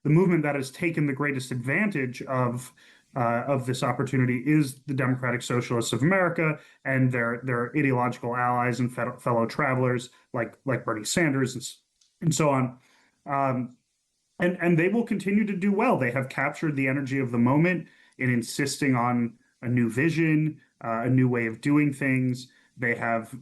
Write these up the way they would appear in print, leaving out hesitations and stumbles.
the movement that has taken the greatest advantage of this opportunity is the Democratic Socialists of America and their ideological allies and fellow travelers like Bernie Sanders and so on. And they will continue to do well. They have captured the energy of the moment in insisting on a new vision, a new way of doing things. They have,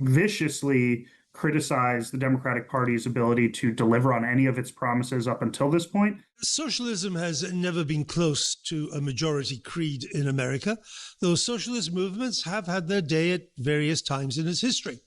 viciously criticized the Democratic Party's ability to deliver on any of its promises up until this point. Socialism has never been close to a majority creed in America, though socialist movements have had their day at various times in its history.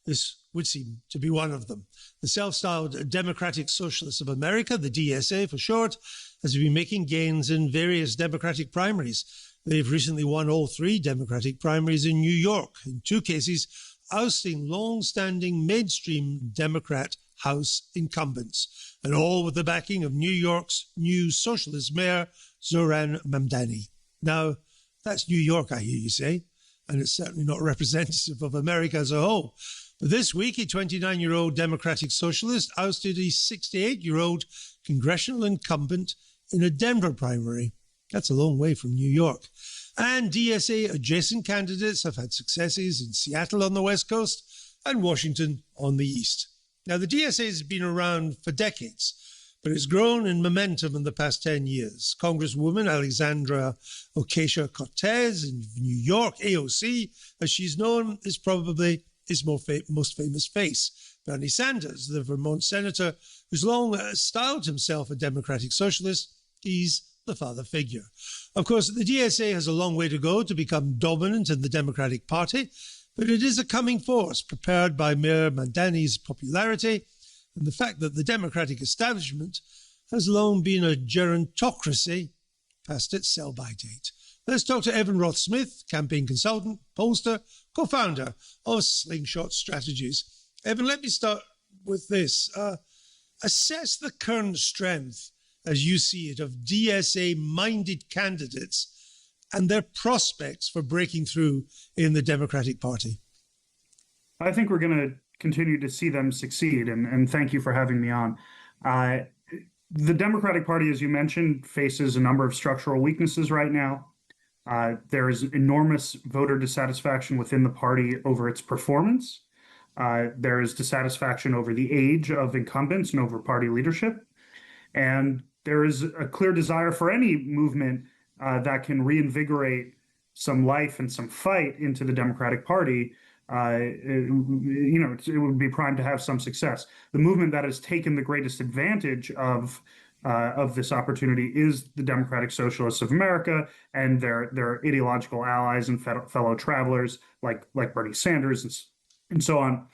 This would seem to be one of them. The self-styled Democratic Socialists of America, the DSA for short, has been making gains in various Democratic primaries. They've recently won all 3 Democratic primaries in New York, in 2 cases ousting long-standing mainstream Democrat House incumbents, and all with the backing of New York's new socialist mayor, Zohran Mamdani. Now, that's New York, I hear you say, and it's certainly not representative of America as a whole. But this week, a 29-year-old Democratic Socialist ousted a 68-year-old congressional incumbent in a Denver primary. That's a long way from New York. And DSA-adjacent candidates have had successes in Seattle on the West Coast and Washington on the East. Now, the DSA has been around for decades, but it's grown in momentum in the past 10 years. Congresswoman Alexandria Ocasio-Cortez in New York, AOC, as she's known, is probably its most famous face. Bernie Sanders, the Vermont senator, who's long styled himself a Democratic Socialist, he's the father figure. Of course, the DSA has a long way to go to become dominant in the Democratic Party, but it is a coming force prepared by Mayor Mamdani's popularity and the fact that the Democratic establishment has long been a gerontocracy past its sell-by date. Let's talk to Evan Roth Smith, campaign consultant, pollster, co-founder of Slingshot Strategies. Evan, let me start with this. Assess the current strength, as you see it, of DSA-minded candidates and their prospects for breaking through in the Democratic Party. I think we're going to continue to see them succeed, and thank you for having me on. The Democratic Party, as you mentioned, faces a number of structural weaknesses right now. There is enormous voter dissatisfaction within the party over its performance. There is dissatisfaction over the age of incumbents and over party leadership. And there is a clear desire for any movement that can reinvigorate some life and some fight into the Democratic Party. It would be primed to have some success. The movement that has taken the greatest advantage of this opportunity is the Democratic Socialists of America and their ideological allies and fellow travelers like Bernie Sanders and so on.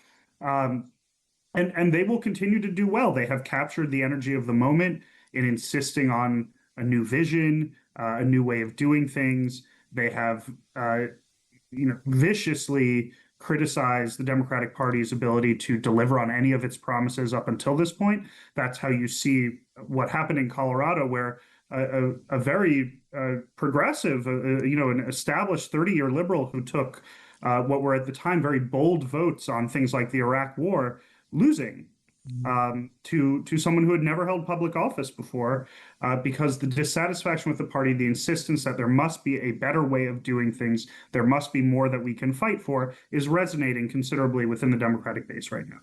And they will continue to do well. They have captured the energy of the moment in insisting on a new vision, a new way of doing things. They have, viciously criticized the Democratic Party's ability to deliver on any of its promises up until this point. That's how you see what happened in Colorado, where a very progressive, an established 30-year liberal who took what were at the time very bold votes on things like the Iraq War, losing to someone who had never held public office before, because the dissatisfaction with the party, the insistence that there must be a better way of doing things, there must be more that we can fight for, is resonating considerably within the Democratic base right now.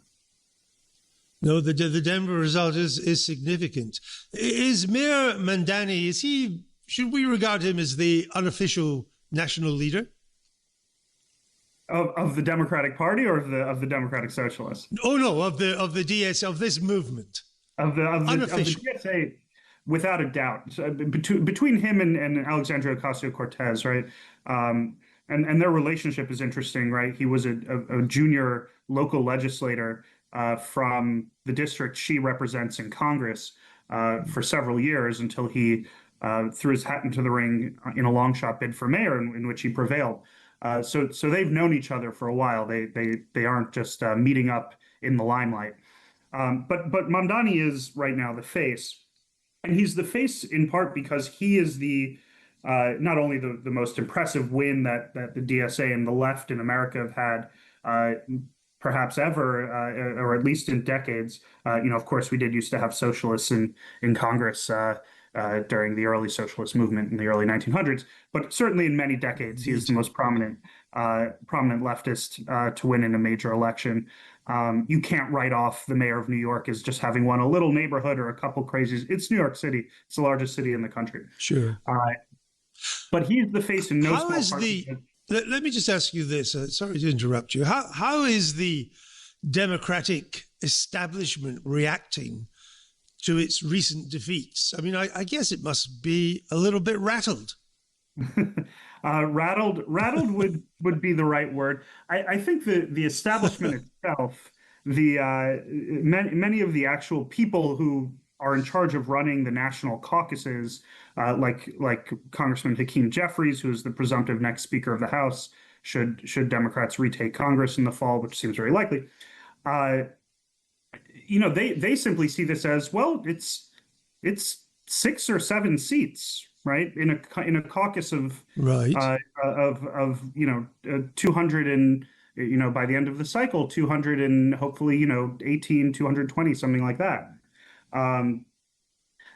No, the Denver result is significant. Is Mayor Mamdani, should we regard him as the unofficial national leader? Of the Democratic Party or of the Democratic Socialists? Oh no, of the DS, of this movement. Of the DSA, without a doubt. So between him and Alexandria Ocasio-Cortez, right? And their relationship is interesting, right? He was a junior local legislator from the district she represents in Congress for several years until he threw his hat into the ring in a long shot bid for mayor, in which he prevailed. So they've known each other for a while. They aren't just meeting up in the limelight. But Mamdani is right now the face, and he's the face in part because he is the not only the most impressive win that the DSA and the left in America have had, perhaps ever, or at least in decades. Of course, we did used to have socialists in Congress during the early socialist movement in the early 1900s, but certainly in many decades, he is the most prominent leftist to win in a major election. You can't write off the mayor of New York as just having won a little neighborhood or a couple crazies. It's New York City. It's the largest city in the country. Sure. But he's the face in no How small is part. let me just ask you this. Sorry to interrupt you. How is the Democratic establishment reacting to its recent defeats? I mean, I guess it must be a little bit rattled. Rattled would be the right word. I think the establishment itself, many of the actual people who are in charge of running the national caucuses, like Congressman Hakeem Jeffries, who is the presumptive next Speaker of the House, should Democrats retake Congress in the fall, which seems very likely. They simply see this as, well, it's 6 or 7 seats, right, in a caucus of right 200 and by the end of the cycle 200 and hopefully 18 220, something like that.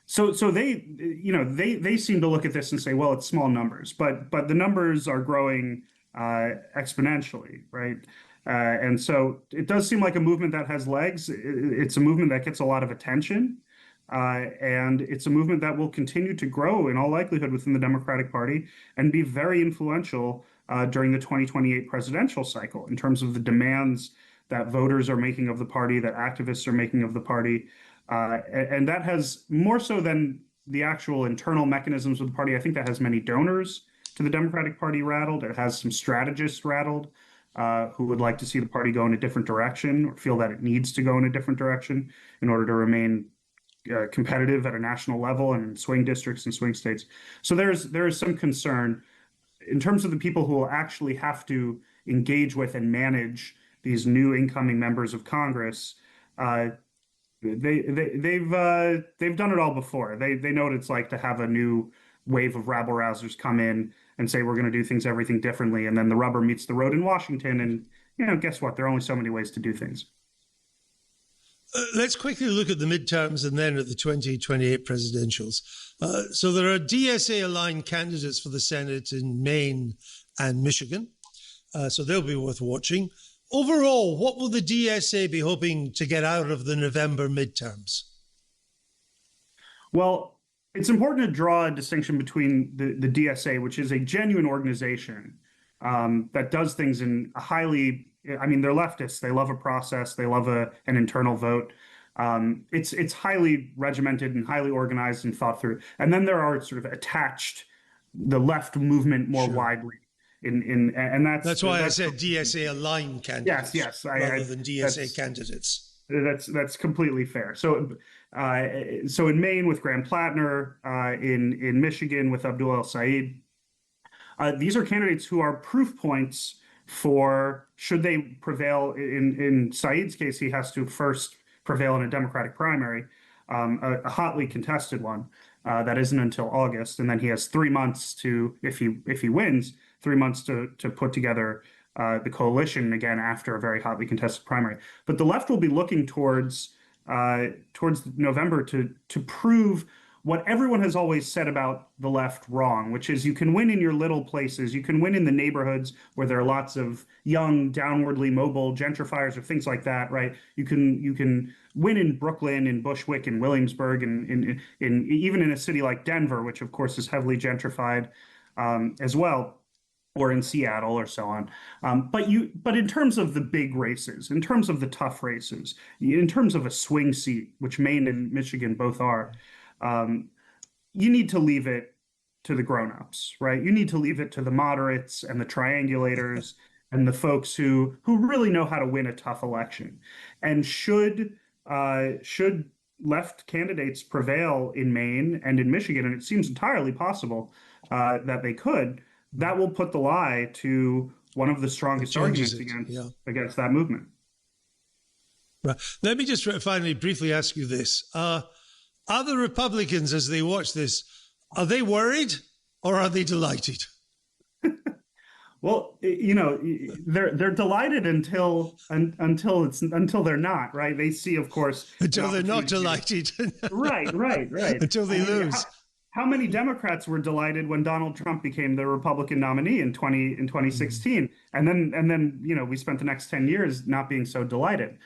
So they seem to look at this and say, well, it's small numbers, but the numbers are growing exponentially, right? And so it does seem like a movement that has legs. It's a movement that gets a lot of attention, and it's a movement that will continue to grow in all likelihood within the Democratic Party and be very influential during the 2028 presidential cycle in terms of the demands that voters are making of the party, that activists are making of the party. And that has more so than the actual internal mechanisms of the party. I think that has many donors to the Democratic Party rattled. It has some strategists rattled who would like to see the party go in a different direction or feel that it needs to go in a different direction in order to remain competitive at a national level and in swing districts and swing states. So there is some concern in terms of the people who will actually have to engage with and manage these new incoming members of Congress. They've done it all before. They know what it's like to have a new wave of rabble rousers come in and say we're going to do everything differently, and then the rubber meets the road in Washington, and guess what? There are only so many ways to do things. Let's quickly look at the midterms and then at the 2028 presidentials. So there are DSA-aligned candidates for the Senate in Maine and Michigan, so they'll be worth watching. Overall, what will the DSA be hoping to get out of the November midterms? Well, it's important to draw a distinction between the DSA, which is a genuine organization that does things in a highly, I mean, they're leftists. They love a process. They love an internal vote. It's highly regimented and highly organized and thought through. And then there are sort of attached, the left movement more Sure. widely. And that's why I said DSA aligned candidates rather than DSA candidates. That's completely fair. So in Maine with Graham Plattner, in Michigan with Abdul El Said, these are candidates who are proof points for should they prevail. In Said's case, he has to first prevail in a Democratic primary, a hotly contested one that isn't until August, and then he has 3 months to, if he wins, 3 months to put together the coalition again after a very hotly contested primary. But the left will be looking towards November to prove what everyone has always said about the left wrong, which is you can win in your little places. You can win in the neighborhoods where there are lots of young, downwardly mobile gentrifiers or things like that, right? You can win in Brooklyn, in Bushwick, in Williamsburg, and even in a city like Denver, which of course is heavily gentrified as well, or in Seattle or so on. But in terms of the big races, in terms of the tough races, in terms of a swing seat, which Maine and Michigan both are, you need to leave it to the grown-ups, right? You need to leave it to the moderates and the triangulators and the folks who really know how to win a tough election. And should left candidates prevail in Maine and in Michigan, and it seems entirely possible that they could, that will put the lie to one of the strongest arguments against that movement. Right. Let me just finally briefly ask you this. Are the Republicans, as they watch this, are they worried or are they delighted? Well, they're delighted until they're not, right? They see, of course, Until they're not delighted. Right. Until they lose. How many Democrats were delighted when Donald Trump became the Republican nominee in 2016, and then we spent the next 10 years not being so delighted.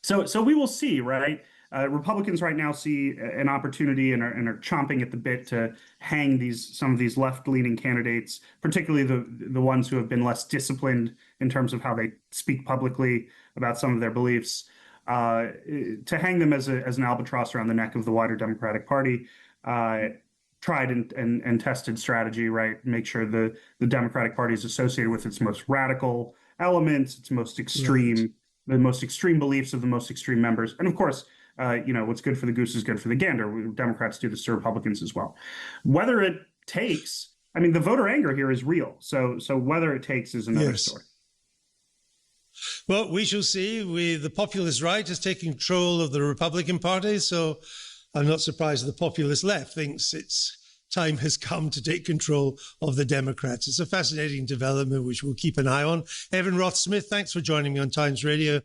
So we will see, right? Republicans right now see an opportunity and are chomping at the bit to hang some of these left-leaning candidates, particularly the ones who have been less disciplined in terms of how they speak publicly about some of their beliefs, to hang them as an albatross around the neck of the wider Democratic Party. Tried and tested strategy, right? Make sure the Democratic Party is associated with its most radical elements, its most extreme, Right. the most extreme beliefs of the most extreme members, and of course. What's good for the goose is good for the gander. Democrats do this to Republicans as well. Whether it takes, I mean, the voter anger here is real. So whether it takes is another story. Well, we shall see. The populist right is taking control of the Republican Party, so I'm not surprised the populist left thinks its time has come to take control of the Democrats. It's a fascinating development which we'll keep an eye on. Evan Roth Smith, thanks for joining me on Times Radio.